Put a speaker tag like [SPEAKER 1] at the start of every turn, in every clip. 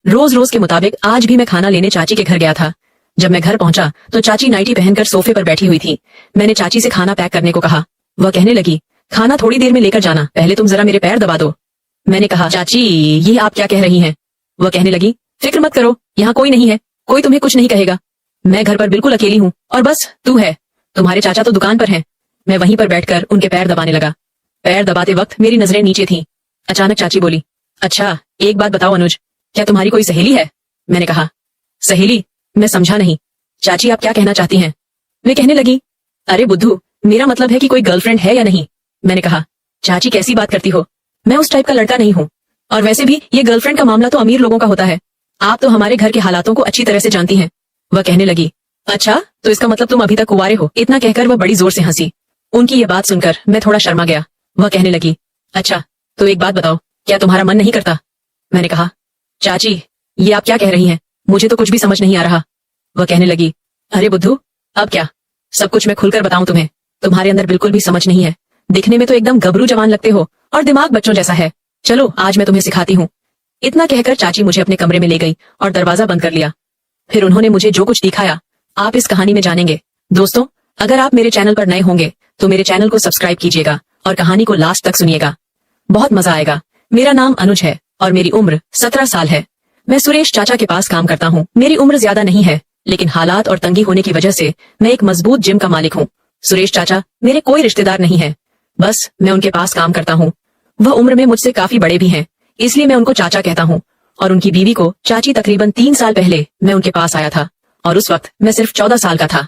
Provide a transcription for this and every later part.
[SPEAKER 1] रोज रोज के मुताबिक आज भी मैं खाना लेने चाची के घर गया था। जब मैं घर पहुंचा तो चाची नाइटी पहनकर सोफे पर बैठी हुई थी। मैंने चाची से खाना पैक करने को कहा। वह कहने लगी, खाना थोड़ी देर में लेकर जाना, पहले तुम जरा मेरे पैर दबा दो। मैंने कहा, चाची ये आप क्या कह रही हैं? वह कहने लगी, फिक्र मत करो, यहाँ कोई नहीं है, कोई तुम्हें कुछ नहीं कहेगा। मैं घर पर बिल्कुल अकेली हूँ और बस तू है। तुम्हारे चाचा तो दुकान पर हैं। मैं वहीं पर बैठकर उनके पैर दबाने लगा। पैर दबाते वक्त मेरी नजरें नीचे थीं। अचानक चाची बोली, अच्छा एक बात बताओ अनुज, क्या तुम्हारी कोई सहेली है? मैंने कहा, सहेली? मैं समझा नहीं। चाची आप क्या कहना चाहती हैं? वे कहने लगी, अरे बुद्धू, मेरा मतलब है कि कोई गर्लफ्रेंड है या नहीं। मैंने कहा, चाची कैसी बात करती हो, मैं उस टाइप का लड़का नहीं हूँ। और वैसे भी ये गर्लफ्रेंड का मामला तो अमीर लोगों का होता है। आप तो हमारे घर के हालातों को अच्छी तरह से जानती हैं। वह कहने लगी, अच्छा तो इसका मतलब तुम अभी तक कुंवारे हो? इतना कहकर वह बड़ी जोर से हंसी। उनकी ये बात सुनकर मैं थोड़ा शर्मा गया। वह कहने लगी, अच्छा तो एक बात बताओ, क्या तुम्हारा मन नहीं करता? मैंने कहा, चाची ये आप क्या कह रही हैं, मुझे तो कुछ भी समझ नहीं आ रहा। वह कहने लगी, अरे बुद्धू, अब क्या, सब कुछ मैं खुलकर बताऊं तुम्हें? तुम्हारे अंदर बिल्कुल भी समझ नहीं है। दिखने में तो एकदम गबरू जवान लगते हो और दिमाग बच्चों जैसा है। चलो आज मैं तुम्हें सिखाती हूँ। इतना कहकर चाची मुझे अपने कमरे में ले गई और दरवाजा बंद कर लिया। फिर उन्होंने मुझे जो कुछ दिखाया आप इस कहानी में जानेंगे। दोस्तों, अगर आप मेरे चैनल पर नए होंगे तो मेरे चैनल को सब्सक्राइब कीजिएगा और कहानी को लास्ट तक सुनिएगा, बहुत मजा आएगा। मेरा नाम अनुज है और मेरी उम्र 17 साल है। मैं सुरेश चाचा के पास काम करता हूँ। मेरी उम्र ज्यादा नहीं है, लेकिन हालात और तंगी होने की वजह से मैं एक मजबूत जिम का मालिक हूँ। सुरेश चाचा मेरे कोई रिश्तेदार नहीं है, बस मैं उनके पास काम करता हूँ। वह उम्र में मुझसे काफी बड़े भी हैं, इसलिए मैं उनको चाचा कहता हूँ। और उनकी बीवी को चाची तकरीबन 3 साल पहले मैं उनके पास आया था और उस वक्त मैं सिर्फ 14 साल का था।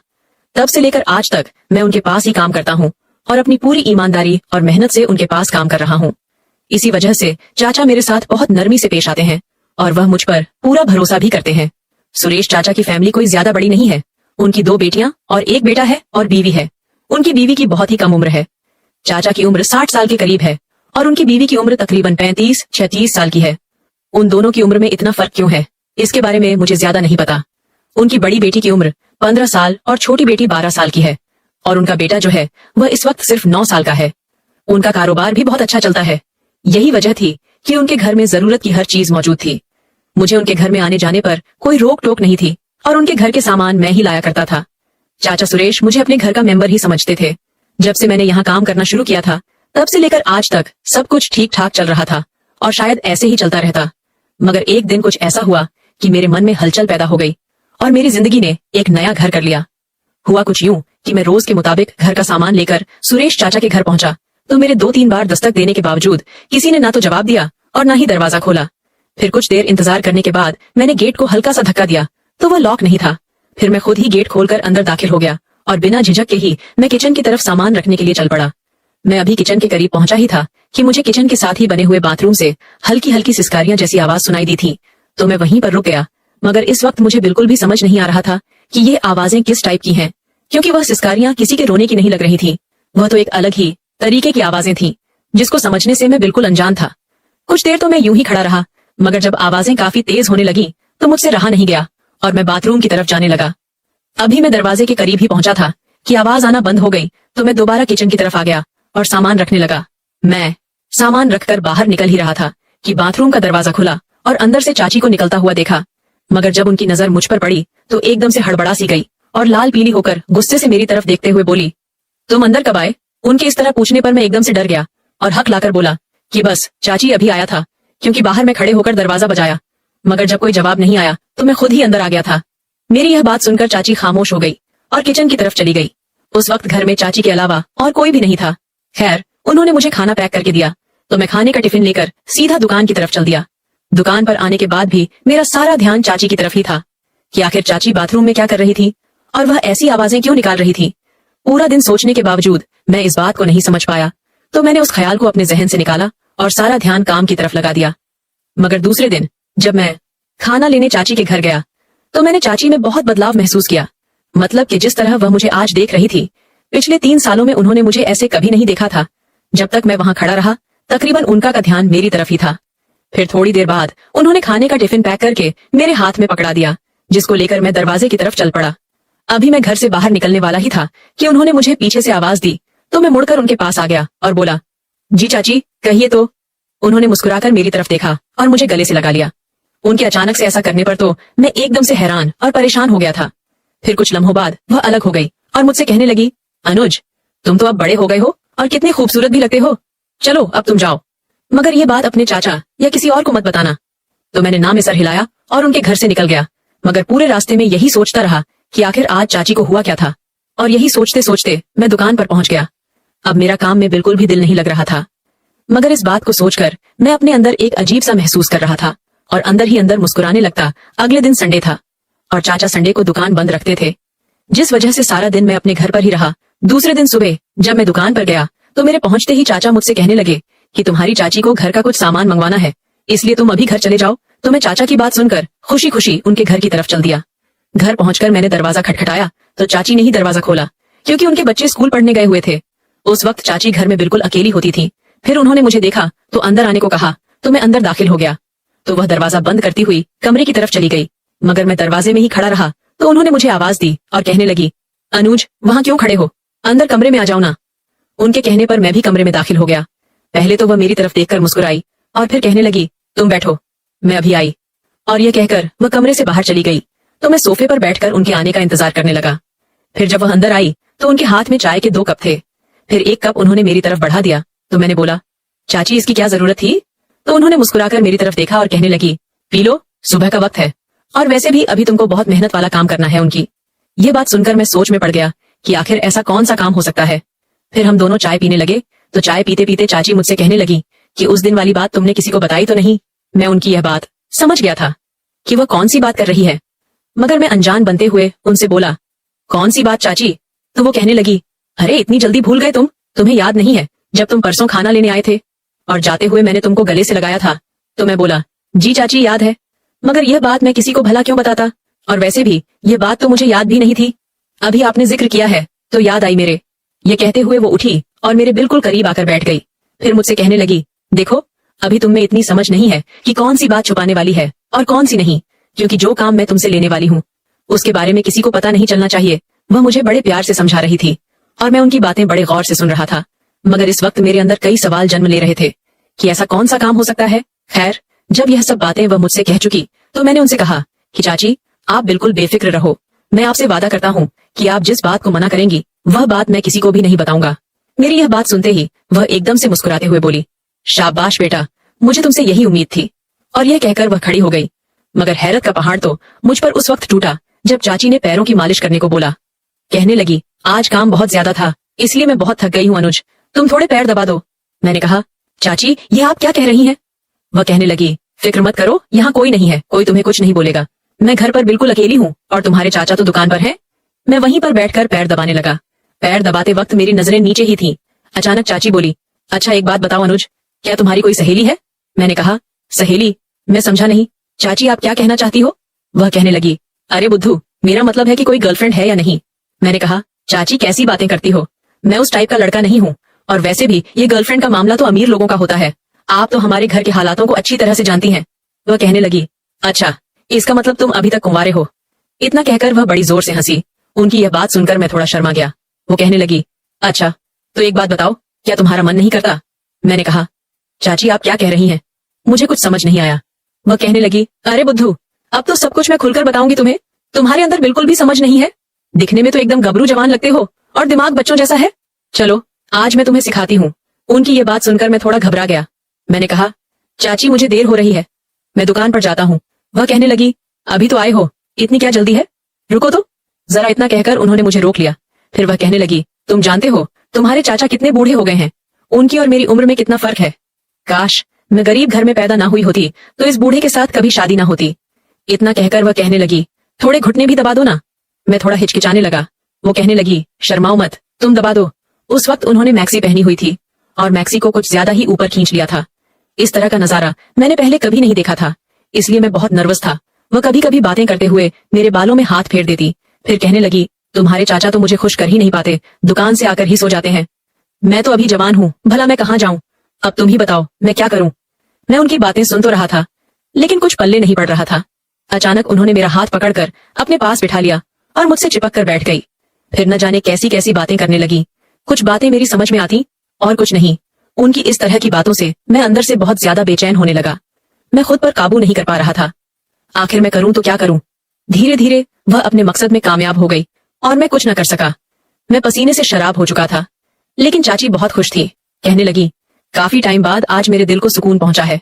[SPEAKER 1] तब से लेकर आज तक मैं उनके पास ही काम करता हूँ और अपनी पूरी ईमानदारी और मेहनत से उनके पास काम कर रहा हूँ। इसी वजह से चाचा मेरे साथ बहुत नरमी से पेश आते हैं और वह मुझ पर पूरा भरोसा भी करते हैं। सुरेश चाचा की फैमिली कोई ज्यादा बड़ी नहीं है। उनकी 2 बेटियां और 1 बेटा है और बीवी है। उनकी बीवी की बहुत ही कम उम्र है। चाचा की उम्र 60 साल के करीब है और उनकी बीवी की उम्र तकरीबन 35-36 साल की है। उन दोनों की उम्र में इतना फर्क क्यों है, इसके बारे में मुझे ज्यादा नहीं पता। उनकी बड़ी बेटी की उम्र 15 साल और छोटी बेटी 12 साल की है और उनका बेटा जो है वह इस वक्त सिर्फ 9 साल का है। उनका कारोबार भी बहुत अच्छा चलता है। यही वजह थी कि उनके घर में जरूरत की हर चीज मौजूद थी। मुझे उनके घर में आने जाने पर कोई रोक टोक नहीं थी और उनके घर के सामान मैं ही लाया करता था। चाचा सुरेश मुझे अपने घर का मेंबर ही समझते थे। जब से मैंने यहाँ काम करना शुरू किया था तब से लेकर आज तक सब कुछ ठीक ठाक चल रहा था और शायद ऐसे ही चलता रहता। मगर एक दिन कुछ ऐसा हुआ कि मेरे मन में हलचल पैदा हो गई और मेरी जिंदगी ने एक नया घर कर लिया। हुआ कुछ यूं कि मैं रोज के मुताबिक घर का सामान लेकर सुरेश चाचा के घर पहुंचा तो मेरे 2-3 बार दस्तक देने के बावजूद किसी ने ना तो जवाब दिया और ना ही दरवाजा खोला। फिर कुछ देर इंतजार करने के बाद मैंने गेट को हल्का सा धक्का दिया तो वह लॉक नहीं था। फिर मैं खुद ही गेट खोलकर अंदर दाखिल हो गया और बिना झिझक के ही मैं किचन की तरफ सामान रखने के लिए चल पड़ा। मैं अभी किचन के करीब पहुंचा ही था कि मुझे किचन के साथ ही बने हुए बाथरूम से हल्की हल्की सिसकारियां जैसी आवाज सुनाई दी थी। तो मैं वहीं पर रुक गया। मगर इस वक्त मुझे बिल्कुल भी समझ नहीं आ रहा था कि ये आवाजें किस टाइप की हैं, क्योंकि वह सिसकारियां किसी के रोने की नहीं लग रही थी। वह तो एक अलग ही तरीके की आवाजें थी जिसको समझने से मैं बिल्कुल अनजान था। कुछ देर तो मैं यूं ही खड़ा रहा, मगर जब आवाजें काफी तेज होने लगी तो मुझसे रहा नहीं गया और मैं बाथरूम की तरफ जाने लगा। अभी मैं दरवाजे के करीब ही पहुंचा था कि आवाज आना बंद हो गई तो मैं दोबारा किचन की तरफ आ गया और सामान रखने लगा। मैं सामान रखकर बाहर निकल ही रहा था कि बाथरूम का दरवाजा खुला और अंदर से चाची को निकलता हुआ देखा। मगर जब उनकी नजर मुझ पर पड़ी तो एकदम से हड़बड़ा सी गई और लाल पीली होकर गुस्से से मेरी तरफ देखते हुए बोली, तुम अंदर कब आए? उनके इस तरह पूछने पर मैं एकदम से डर गया और हक लाकर बोला कि बस चाची अभी आया था, क्योंकि बाहर मैं खड़े होकर दरवाजा बजाया। मगर जब कोई जवाब नहीं आया तो मैं खुद ही अंदर आ गया था। मेरी यह बात सुनकर चाची खामोश हो गई और किचन की तरफ चली गई। उस वक्त घर में चाची के अलावा और कोई भी नहीं था। खैर, उन्होंने मुझे खाना पैक करके दिया तो मैं खाने का टिफिन लेकर सीधा दुकान की तरफ चल दिया। दुकान पर आने के बाद भी मेरा सारा ध्यान चाची की तरफ ही था कि आखिर चाची बाथरूम में क्या कर रही थी और वह ऐसी आवाजें क्यों निकाल रही थी। पूरा दिन सोचने के बावजूद मैं इस बात को नहीं समझ पाया तो मैंने उस ख्याल को अपने जहन से निकाला और सारा ध्यान काम की तरफ लगा दिया। मगर दूसरे दिन जब मैं खाना लेने चाची के घर गया तो मैंने चाची में बहुत बदलाव महसूस किया। मतलब कि जिस तरह वह मुझे आज देख रही थी, पिछले 3 सालों में उन्होंने मुझे ऐसे कभी नहीं देखा था। जब तक मैं वहां खड़ा रहा तकरीबन उनका का ध्यान मेरी तरफ ही था। फिर थोड़ी देर बाद उन्होंने खाने का टिफिन पैक करके मेरे हाथ में पकड़ा दिया, जिसको लेकर मैं दरवाजे की तरफ चल पड़ा। अभी मैं घर से बाहर निकलने वाला ही था कि उन्होंने मुझे पीछे से आवाज दी तो मैं मुड़कर उनके पास आ गया और बोला, जी चाची कहिए तो। उन्होंने मुस्कुराकर मेरी तरफ देखा और मुझे गले से लगा लिया। उनके अचानक से ऐसा करने पर तो मैं एकदम से हैरान और परेशान हो गया था। फिर कुछ लम्हों बाद वह अलग हो गई और मुझसे कहने लगी, अनुज, तुम तो अब बड़े हो गए हो और कितने खूबसूरत भी लगते हो। चलो अब तुम जाओ, मगर ये बात अपने चाचा या किसी और को मत बताना। तो मैंने ना में सर हिलाया और उनके घर से निकल गया, मगर पूरे रास्ते में यही सोचता रहा कि आखिर आज चाची को हुआ क्या था। और यही सोचते सोचते मैं दुकान पर पहुंच गया। अब मेरा काम में बिल्कुल भी दिल नहीं लग रहा था, मगर इस बात को सोचकर मैं अपने अंदर एक अजीब सा महसूस कर रहा था और अंदर ही अंदर मुस्कुराने लगता। अगले दिन संडे था और चाचा संडे को दुकान बंद रखते थे, जिस वजह से सारा दिन मैं अपने घर पर ही रहा। दूसरे दिन सुबह जब मैं दुकान पर गया तो मेरे पहुंचते ही चाचा मुझसे कहने लगे कि तुम्हारी चाची को घर का कुछ सामान मंगवाना है, इसलिए तुम अभी घर चले जाओ। तो मैं चाचा की बात सुनकर खुशी खुशी उनके घर की तरफ चल दिया। घर पहुंचकर मैंने दरवाजा खटखटाया तो चाची ने ही दरवाजा खोला, क्योंकि उनके बच्चे स्कूल पढ़ने गए हुए थे। उस वक्त चाची घर में बिल्कुल अकेली होती थी। फिर उन्होंने मुझे देखा तो अंदर आने को कहा, तो मैं अंदर दाखिल हो गया। तो वह दरवाजा बंद करती हुई कमरे की तरफ चली गई, मगर मैं दरवाजे में ही खड़ा रहा। तो उन्होंने मुझे आवाज दी और कहने लगी, अनुज, वहां क्यों खड़े हो, अंदर कमरे में आ जाओ ना। उनके कहने पर मैं भी कमरे में दाखिल हो गया। पहले तो वह मेरी तरफ देखकर मुस्कुराई और फिर कहने लगी, तुम बैठो, मैं अभी आई। और यह कहकर वह कमरे से बाहर चली गई। तो मैं सोफे पर बैठकर उनके आने का इंतजार करने लगा। फिर जब वह अंदर आई तो उनके हाथ में चाय के 2 कप थे। फिर एक कप उन्होंने मेरी तरफ बढ़ा दिया। तो मैंने बोला, चाची, इसकी क्या जरूरत थी। तो उन्होंने मुस्कुराकर मेरी तरफ देखा और कहने लगी, पी लो, सुबह का वक्त है और वैसे भी अभी तुमको बहुत मेहनत वाला काम करना है उनकी। ये बात सुनकर मैं सोच में पड़ गया कि आखिर ऐसा कौन सा काम हो सकता है। फिर हम दोनों चाय पीने लगे। तो चाय पीते पीते चाची मुझसे कहने लगी कि उस दिन वाली बात तुमने किसी को बताई तो नहीं। मैं उनकी यह बात समझ गया था कि वह कौन सी बात कर रही है, मगर मैं अनजान बनते हुए उनसे बोला, कौन सी बात चाची। तो वो कहने लगी, अरे इतनी जल्दी भूल गए तुम, तुम्हें याद नहीं है जब तुम परसों खाना लेने आए थे और जाते हुए मैंने तुमको गले से लगाया था। तो मैं बोला, जी चाची याद है, मगर यह बात मैं किसी को भला क्यों बताता, और वैसे भी यह बात तो मुझे याद भी नहीं थी। अभी आपने जिक्र किया है तो याद आई मेरे। ये कहते हुए वो उठी और मेरे बिल्कुल करीब आकर बैठ गई। फिर मुझसे कहने लगी, देखो, अभी तुम में इतनी समझ नहीं है कि कौन सी बात छुपाने वाली है और कौन सी नहीं, क्योंकि जो काम मैं तुमसे लेने वाली हूँ उसके बारे में किसी को पता नहीं चलना चाहिए। वह मुझे बड़े प्यार से समझा रही थी और मैं उनकी बातें बड़े गौर से सुन रहा था, मगर इस वक्त मेरे अंदर कई सवाल जन्म ले रहे थे कि ऐसा कौन सा काम हो सकता है। खैर, जब यह सब बातें वह मुझसे कह चुकी तो मैंने उनसे कहा कि चाची, आप बिल्कुल बेफिक्र रहो, मैं आपसे वादा करता हूँ कि आप जिस बात को मना करेंगी वह बात मैं किसी को भी नहीं बताऊंगा। मेरी यह बात सुनते ही वह एकदम से मुस्कुराते हुए बोली, शाबाश बेटा, मुझे तुमसे यही उम्मीद थी। और यह कहकर वह खड़ी हो गई। मगर हैरत का पहाड़ तो मुझ पर उस वक्त टूटा जब चाची ने पैरों की मालिश करने को बोला। कहने लगी, आज काम बहुत ज्यादा था इसलिए मैं बहुत थक गई हूँ अनुज, तुम थोड़े पैर दबा दो। मैंने कहा, चाची, ये आप क्या कह रही हैं। वह कहने लगी, फिक्र मत करो, यहाँ कोई नहीं है, कोई तुम्हें कुछ नहीं बोलेगा। मैं घर पर बिल्कुल अकेली हूँ और तुम्हारे चाचा तो दुकान पर हैं। मैं वहीं पर बैठकर पैर दबाने लगा। पैर दबाते वक्त मेरी नजरें नीचे ही थीं। अचानक चाची बोली, अच्छा एक बात बताओ अनुज, क्या तुम्हारी कोई सहेली है। मैंने कहा, सहेली, मैं समझा नहीं। चाची, आप क्या कहना चाहती हो। वह कहने लगी, अरे बुद्धू, मेरा मतलब है कि कोई गर्लफ्रेंड है या नहीं। मैंने कहा, चाची कैसी बातें करती हो, मैं उस टाइप का लड़का नहीं हूँ, और वैसे भी ये गर्लफ्रेंड का मामला तो अमीर लोगों का होता है, आप तो हमारे घर के हालातों को अच्छी तरह से जानती हैं। वह कहने लगी, अच्छा, इसका मतलब तुम अभी तक कुंवारे हो। इतना कहकर वह बड़ी जोर से हंसी। उनकी यह बात सुनकर मैं थोड़ा शर्मा गया। वो कहने लगी, अच्छा तो एक बात बताओ, क्या तुम्हारा मन नहीं करता। मैंने कहा, चाची आप क्या कह रही हैं, मुझे कुछ समझ नहीं आया। वह कहने लगी, अरे बुद्धू, अब तो सब कुछ मैं खुलकर बताऊंगी तुम्हें, तुम्हारे अंदर बिल्कुल भी समझ नहीं है, दिखने में तो एकदम गबरू जवान लगते हो और दिमाग बच्चों जैसा है। चलो आज मैं तुम्हें सिखाती हूँ। उनकी ये बात सुनकर मैं थोड़ा घबरा गया। मैंने कहा, चाची मुझे देर हो रही है, मैं दुकान पर जाता हूँ। वह कहने लगी, अभी तो आए हो, इतनी क्या जल्दी है, रुको तो जरा। इतना कहकर उन्होंने मुझे रोक लिया। फिर वह कहने लगी, तुम जानते हो तुम्हारे चाचा कितने बूढ़े हो गए हैं, उनकी और मेरी उम्र में कितना फर्क है। काश मैं गरीब घर में पैदा ना हुई होती तो इस बूढ़े के साथ कभी शादी ना होती। इतना कहकर वह कहने लगी, थोड़े घुटने भी दबा दो ना। मैं थोड़ा हिचकिचाने लगा। वो कहने लगी, शर्माओ मत, तुम दबा दो। उस वक्त उन्होंने मैक्सी पहनी हुई थी और मैक्सी को कुछ ज्यादा ही ऊपर खींच लिया था। इस तरह का नजारा मैंने पहले कभी नहीं देखा था, इसलिए मैं बहुत नर्वस था। वह कभी कभी बातें करते हुए मेरे बालों में हाथ फेर देती, फिर कहने लगी, तुम्हारे चाचा तो मुझे खुश कर ही नहीं पाते, दुकान से आकर ही सो जाते हैं। मैं तो अभी जवान हूँ, भला मैं कहाँ जाऊँ, अब तुम ही बताओ मैं क्या करूँ। मैं उनकी बातें सुन तो रहा था लेकिन कुछ पल्ले नहीं पड़ रहा था। अचानक उन्होंने मेरा हाथ पकड़कर अपने पास बिठा लिया और मुझसे चिपक कर बैठ गई। फिर न जाने कैसी कैसी बातें करने लगी। कुछ बातें मेरी समझ में आती और कुछ नहीं। उनकी इस तरह की बातों से मैं अंदर से बहुत ज्यादा बेचैन होने लगा। मैं खुद पर काबू नहीं कर पा रहा था। आखिर मैं करूं तो क्या करूं। धीरे धीरे वह अपने मकसद में कामयाब हो गई और मैं कुछ न कर सका। मैं पसीने से शराब हो चुका था, लेकिन चाची बहुत खुश थी। कहने लगी, काफी टाइम बाद आज मेरे दिल को सुकून पहुंचा है।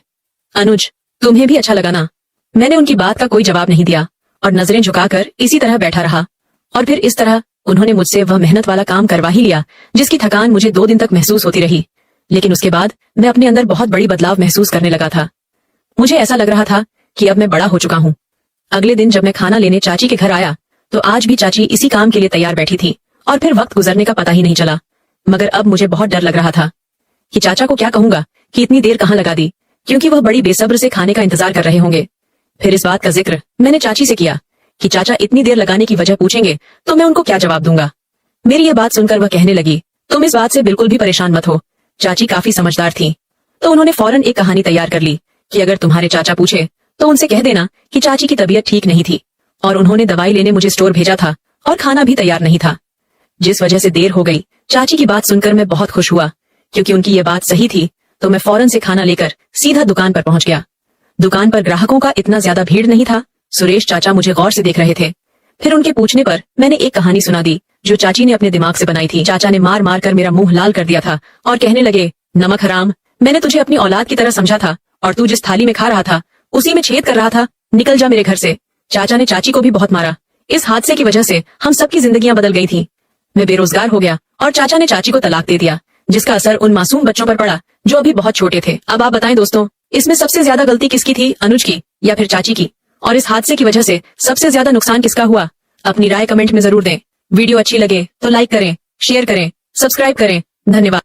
[SPEAKER 1] अनुज, तुम्हें भी अच्छा लगा ना। मैंने उनकी बात का कोई जवाब नहीं दिया और नजरें झुकाकर इसी तरह बैठा रहा। और फिर इस तरह उन्होंने मुझसे वह मेहनत वाला काम करवा ही लिया जिसकी थकान मुझे 2 दिन तक महसूस होती रही। लेकिन उसके बाद मैं अपने अंदर बहुत बड़ी बदलाव महसूस करने लगा था। मुझे ऐसा लग रहा था कि अब मैं बड़ा हो चुका हूँ। अगले दिन जब मैं खाना लेने चाची के घर आया तो आज भी चाची इसी काम के लिए तैयार बैठी थी और फिर वक्त गुजरने का पता ही नहीं चला। मगर अब मुझे बहुत डर लग रहा था कि चाचा को क्या कहूंगा कि इतनी देर कहाँ लगा दी, क्योंकि वह बड़ी बेसब्र से खाने का इंतजार कर रहे होंगे। फिर इस बात का जिक्र मैंने चाची से किया कि चाचा इतनी देर लगाने की वजह पूछेंगे तो मैं उनको क्या जवाब दूंगा। मेरी यह बात सुनकर वह कहने लगी, तुम इस बात से बिल्कुल भी परेशान मत हो। चाची काफी समझदार थी, तो उन्होंने फौरन एक कहानी तैयार कर ली कि अगर तुम्हारे चाचा पूछे तो उनसे कह देना कि चाची की तबीयत ठीक नहीं थी और उन्होंने दवाई लेने मुझे स्टोर भेजा था और खाना भी तैयार नहीं था। जिस वजह से देर हो गई, चाची की बात सुनकर मैं बहुत खुश हुआ क्योंकि उनकी ये बात सही थी। तो मैं फौरन से खाना लेकर सीधा दुकान पर पहुंच गया। दुकान पर ग्राहकों का इतना ज्यादा भीड़ नहीं था। सुरेश चाचा मुझे गौर से देख रहे थे। फिर उनके पूछने पर मैंने एक कहानी सुना दी जो चाची ने अपने दिमाग से बनाई थी। चाचा ने मार मार कर मेरा मुंह लाल कर दिया था और कहने लगे, नमक हराम, मैंने तुझे अपनी औलाद की तरह समझा था और तू जिस थाली में खा रहा था उसी में छेद कर रहा था। निकल जा मेरे घर से। चाचा ने चाची को भी बहुत मारा। इस हादसे की वजह से हम सबकी जिंदगियां बदल गई थी। मैं बेरोजगार हो गया और चाचा ने चाची को तलाक दे दिया, जिसका असर उन मासूम बच्चों पर पड़ा जो अभी बहुत छोटे थे। अब आप बताएं दोस्तों, इसमें सबसे ज्यादा गलती किसकी थी, अनुज की या फिर चाची की? और इस हादसे की वजह से सबसे ज्यादा नुकसान किसका हुआ? अपनी राय कमेंट में जरूर दें। वीडियो अच्छी लगे तो लाइक करें, शेयर करें, सब्सक्राइब करें। धन्यवाद।